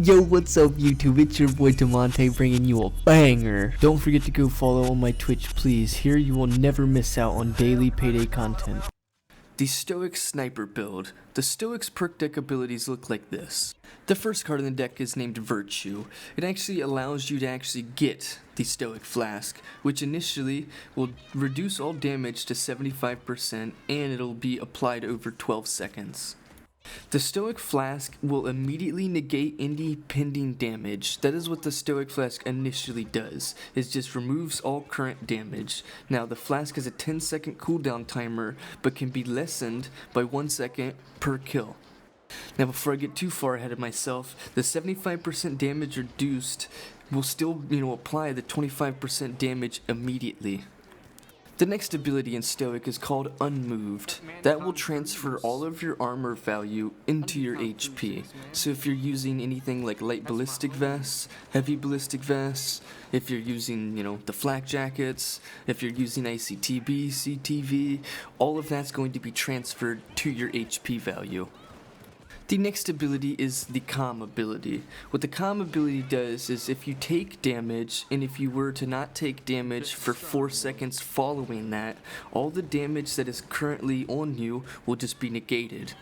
Yo, what's up YouTube? It's your boy Damontae bringing you a banger. Don't forget to go follow on my Twitch, please. Here you will never miss out on daily Payday content. The Stoic Sniper build. The Stoic's perk deck abilities look like this. The first card in the deck is named Virtue. It actually allows you to actually get the Stoic Flask, which initially will reduce all damage to 75% and it'll be applied over 12 seconds. The Stoic Flask will immediately negate any pending damage. That is what the Stoic Flask initially does. It just removes all current damage. Now the Flask has a 10-second cooldown timer, but can be lessened by 1 second per kill. Now before I get too far ahead of myself, the 75% damage reduced will still, apply the 25% damage immediately. The next ability in Stoic is called Unmoved. That will transfer all of your armor value into your HP. So if you're using anything like light ballistic vests, heavy ballistic vests, if you're using, the flak jackets, if you're using ICTB, CTV, all of that's going to be transferred to your HP value. The next ability is the Calm ability. What the Calm ability does is if you take damage, and if you were to not take damage for 4 seconds following that, all the damage that is currently on you will just be negated.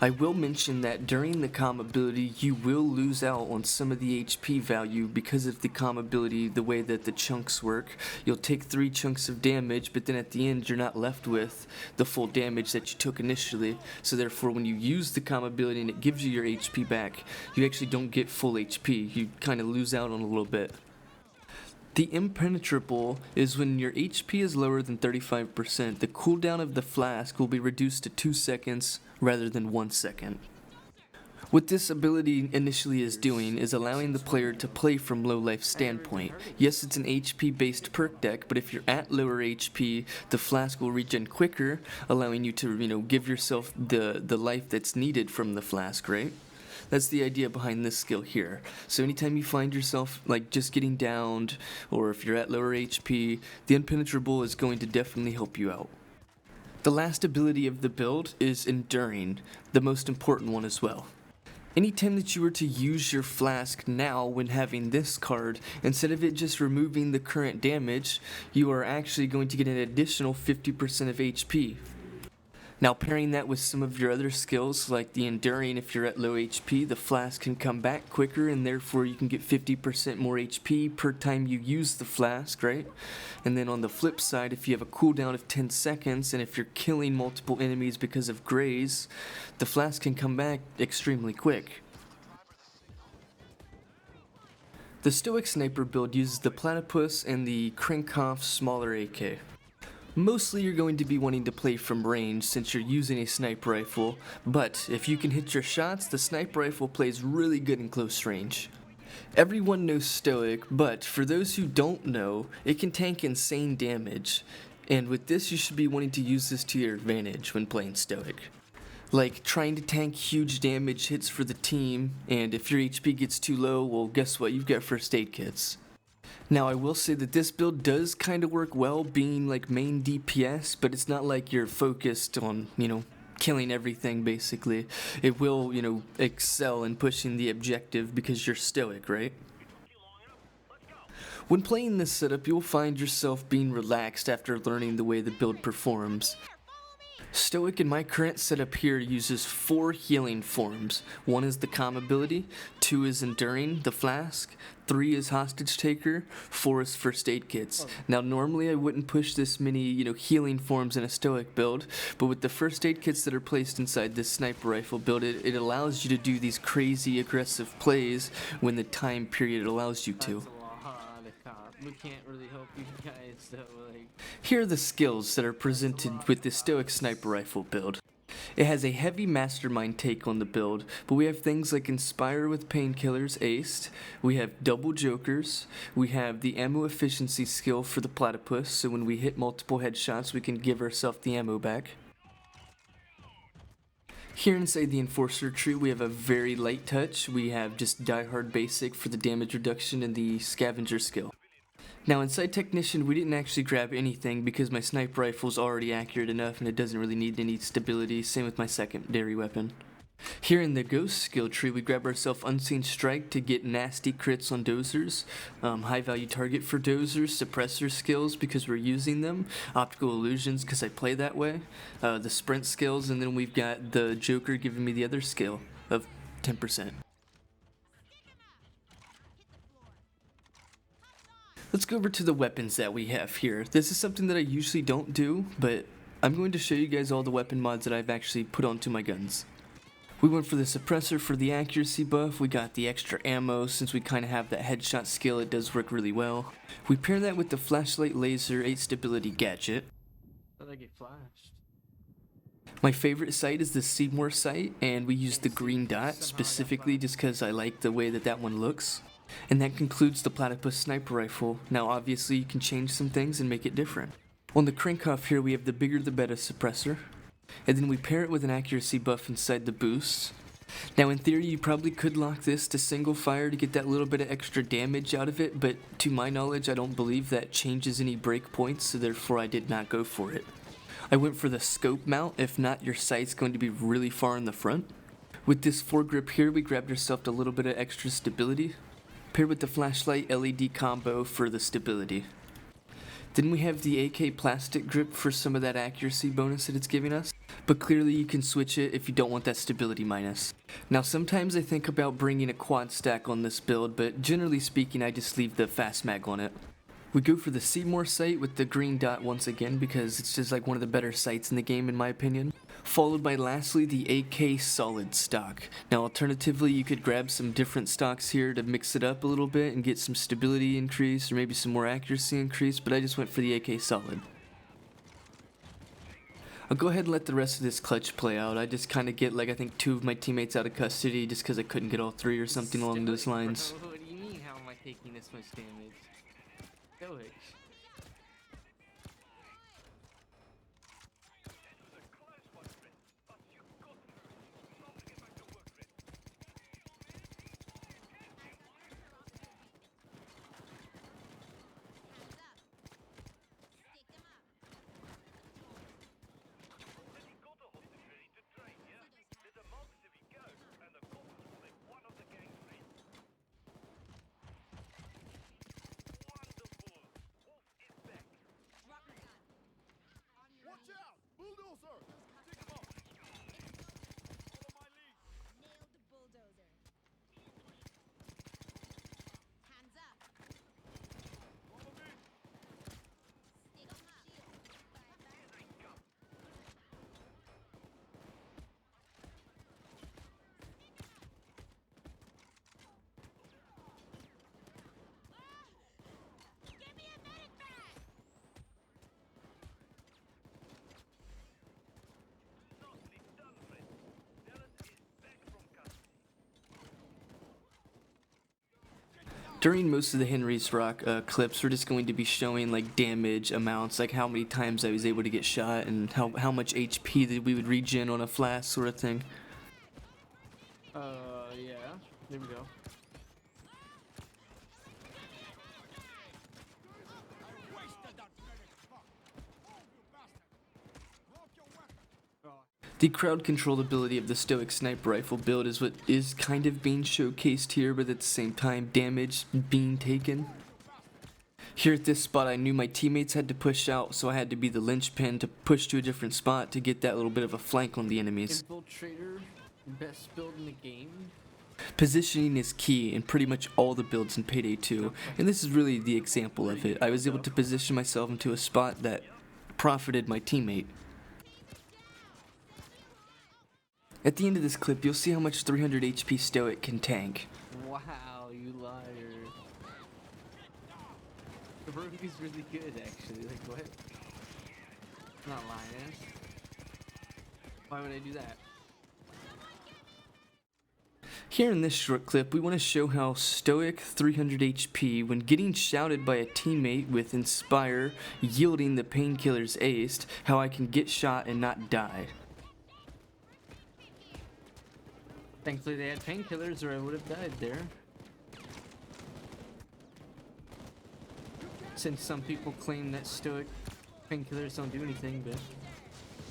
I will mention that during the Calm ability, you will lose out on some of the HP value because of the Calm ability, the way that the chunks work. You'll take 3 chunks of damage, but then at the end you're not left with the full damage that you took initially. So therefore when you use the Calm ability and it gives you your HP back, you actually don't get full HP. You kind of lose out on a little bit. The Impenetrable is when your HP is lower than 35%, the cooldown of the flask will be reduced to 2 seconds rather than 1 second. What this ability initially is doing is allowing the player to play from low life standpoint. Yes, it's an HP based perk deck, but if you're at lower HP, the flask will regen quicker, allowing you to, give yourself the life that's needed from the flask, right? That's the idea behind this skill here. So anytime you find yourself just getting downed, or if you're at lower HP, the Impenetrable is going to definitely help you out. The last ability of the build is Enduring, the most important one as well. Anytime that you were to use your flask now when having this card, instead of it just removing the current damage, you are actually going to get an additional 50% of HP. Now pairing that with some of your other skills like the Enduring, if you're at low HP, the flask can come back quicker and therefore you can get 50% more HP per time you use the flask, right? And then on the flip side, if you have a cooldown of 10 seconds and if you're killing multiple enemies because of graze, the flask can come back extremely quick. The Stoic Sniper build uses the Platypus and the Kxng smaller AK. Mostly you're going to be wanting to play from range since you're using a sniper rifle, but if you can hit your shots, the sniper rifle plays really good in close range. Everyone knows Stoic, but for those who don't know, it can tank insane damage, and with this you should be wanting to use this to your advantage when playing Stoic. Like trying to tank huge damage hits for the team, and if your HP gets too low, well guess what, you've got first aid kits. Now I will say that this build does kind of work well being like main DPS, but it's not like you're focused on, killing everything basically. It will, excel in pushing the objective because you're Stoic, right? When playing this setup, you'll find yourself being relaxed after learning the way the build performs. Stoic in my current setup here uses 4 healing forms. 1 is the Calm ability, 2 is Enduring, the flask, 3 is Hostage Taker, 4 is first aid kits. Now normally I wouldn't push this many, healing forms in a Stoic build, but with the first aid kits that are placed inside this sniper rifle build, it allows you to do these crazy aggressive plays when the time period allows you to. We can't really help you guys, so Here are the skills that are presented with the Stoic Sniper Rifle build. It has a heavy mastermind take on the build, but we have things like Inspire with Painkillers aced, we have double jokers, we have the ammo efficiency skill for the Platypus, so when we hit multiple headshots we can give ourselves the ammo back. Here inside the Enforcer tree we have a very light touch, we have just Die Hard Basic for the damage reduction and the Scavenger skill. Now inside Technician we didn't actually grab anything because my sniper rifle is already accurate enough and it doesn't really need any stability, same with my secondary weapon. Here in the Ghost skill tree, we grab ourselves Unseen Strike to get nasty crits on dozers, high value target for dozers, suppressor skills because we're using them, optical illusions because I play that way, the sprint skills, and then we've got the Joker giving me the other skill of 10%. Let's go over to the weapons that we have here. This is something that I usually don't do, but I'm going to show you guys all the weapon mods that I've actually put onto my guns. We went for the suppressor for the accuracy buff. We got the extra ammo since we kind of have that headshot skill. It does work really well. We pair that with the flashlight laser 8 stability gadget. I thought I get flashed. My favorite sight is the Seymour sight, and we use the green dot specifically just because I like the way that that one looks. And that concludes the Platypus Sniper rifle. Now obviously you can change some things and make it different. On the crank off here we have the bigger the better suppressor. And then we pair it with an accuracy buff inside the boost. Now in theory you probably could lock this to single fire to get that little bit of extra damage out of it, but to my knowledge I don't believe that changes any breakpoints, so therefore I did not go for it. I went for the scope mount, if not your sight's going to be really far in the front. With this foregrip here we grabbed ourselves a little bit of extra stability, paired with the flashlight LED combo for the stability. Then we have the AK plastic grip for some of that accuracy bonus that it's giving us, but clearly you can switch it if you don't want that stability minus. Now sometimes I think about bringing a quad stack on this build, but generally speaking I just leave the fast mag on it. We go for the Seymour sight with the green dot once again because it's just like one of the better sights in the game in my opinion. Followed by lastly the AK solid stock. Now alternatively you could grab some different stocks here to mix it up a little bit and get some stability increase or maybe some more accuracy increase, but I just went for the AK solid. I'll go ahead and let the rest of this clutch play out. I just kind of get like I think 2 of my teammates out of custody just because I couldn't get all 3 or something along those lines. Bro, what do you mean how am I taking this much damage? Stoic. During most of the Henry's Rock clips, we're just going to be showing like damage amounts, like how many times I was able to get shot and how much HP that we would regen on a flask sort of thing. Yeah, there we go. The crowd control ability of the Stoic Sniper rifle build is what is kind of being showcased here, but at the same time damage being taken. Here at this spot I knew my teammates had to push out, so I had to be the linchpin to push to a different spot to get that little bit of a flank on the enemies. Infiltrator, best build in the game. Positioning is key in pretty much all the builds in Payday 2, and this is really the example of it. I was able to position myself into a spot that profited my teammate. At the end of this clip, you'll see how much 300 HP Stoic can tank. Wow, you liar. The rogue is really good, actually. Like, what? I'm not lying. Why would I do that? Here in this short clip, we want to show how Stoic 300 HP, when getting shouted by a teammate with Inspire, yielding the painkillers aced, how I can get shot and not die. Thankfully they had painkillers or I would have died there. Since some people claim that Stoic painkillers don't do anything, but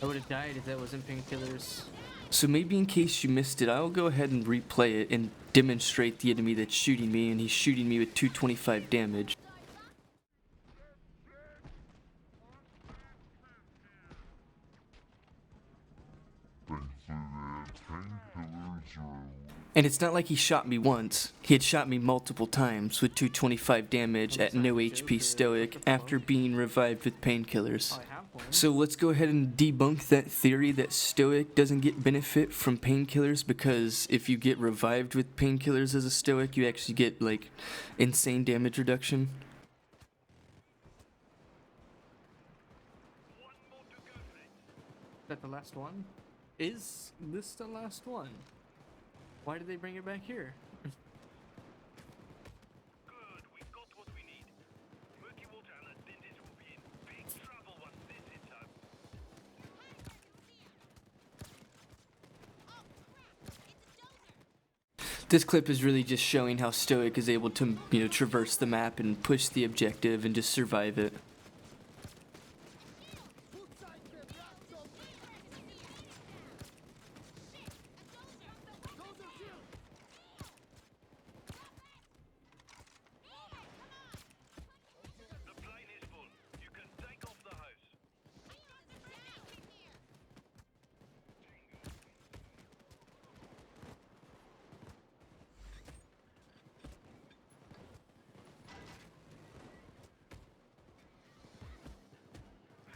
I would have died if that wasn't painkillers. So maybe in case you missed it, I'll go ahead and replay it and demonstrate the enemy that's shooting me, and he's shooting me with 225 damage. And it's not like he shot me once, he had shot me multiple times with 225 damage at no HP Stoic after being revived with painkillers. So let's go ahead and debunk that theory that Stoic doesn't get benefit from painkillers, because if you get revived with painkillers as a Stoic, you actually get like insane damage reduction. Is that the last one? Is this the last one? Why did they bring it back here? Good, we got what we need. Murky Water and Atlantis will be in big trouble once this hits home. This clip is really just showing how Stoic is able to, traverse the map and push the objective and just survive it. The plane is full. You can take off the hose.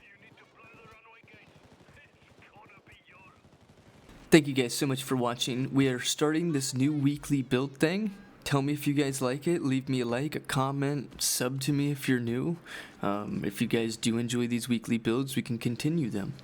You need to blow the runway gates. It's gonna be yours. Thank you guys so much for watching. We are starting this new weekly build thing. Tell me if you guys like it. Leave me a like, a comment, sub to me if you're new. If you guys do enjoy these weekly builds, we can continue them.